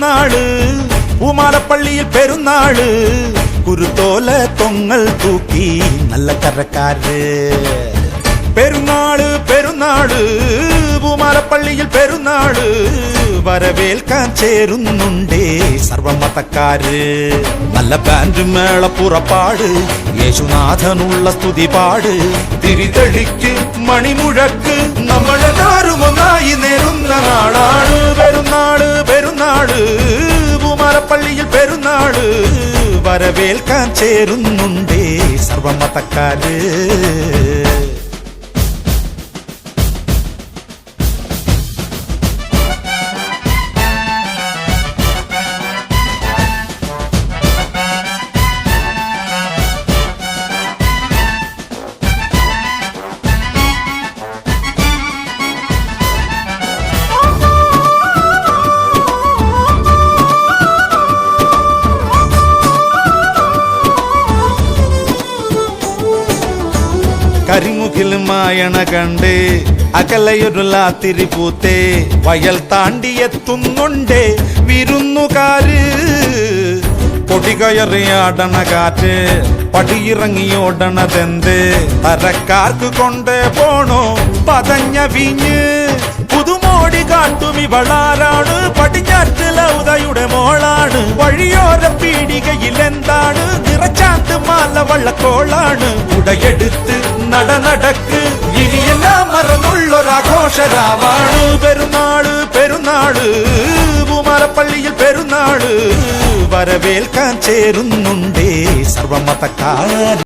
പെരുന്നാള് പൂമാലപ്പള്ളിയിൽ പെരുന്നാള് കുരുത്തോല തൊങ്ങൽ തൂക്കി നല്ല കരക്കാര് പെരുന്നാള് പെരുന്നാള് പൂമാലപ്പള്ളിയിൽ പെരുന്നാള് വരവേൽക്കാൻ ചേരുന്നുണ്ടേ സർവമതക്കാര് നല്ല ബാൻഡ് മേള പുറപ്പാട് യേശുനാഥനുള്ള സ്തുതിപാട് തിരിതെളിക്ക് മണിമുഴക്ക് നമ്മളെല്ലാരും ഒന്നായി നേരുന്ന നാളാണ് പെരുന്നാള് പെരുന്നാള് പൂമാലപ്പള്ളിയിൽ പെരുന്നാള് വരവേൽക്കാൻ ചേരുന്നുണ്ടേ സർവമതക്കാര് കരിമുകിൽ മായണ കണ്ട് അകലയൊരു ലാത്തിരി പൂത്തേ വയൽ താണ്ടിയെത്തുന്നുണ്ടേ വിരുന്നുകാര് പൊടികയറിയാടണ കാറ്റ് പടിയിറങ്ങിയോടണതെന്ത് തരക്കാർക്ക് കൊണ്ടേ പോണോ പതഞ്ഞ വീഞ്ഞ് പുതുമോടി കാട്ടും ഇവളാരാണ് പടിഞ്ഞാറ്റിലെ ഉദയുടെ മോളാണ് വഴിയോര പീടികയിൽ എന്താണ് നിറച്ചാണ്ട് മാല വള്ളക്കോളാണ് ഉടയെടുത്ത് നടക്ക് ഇനിയെല്ലാം മറന്നുള്ളൊരാഘോഷരാവാണ് പെരുന്നാള് പെരുന്നാള് പൂമാലപ്പള്ളിയിൽ പെരുന്നാള് വരവേൽക്കാൻ ചേരുന്നുണ്ടേ സർവമതക്കാർ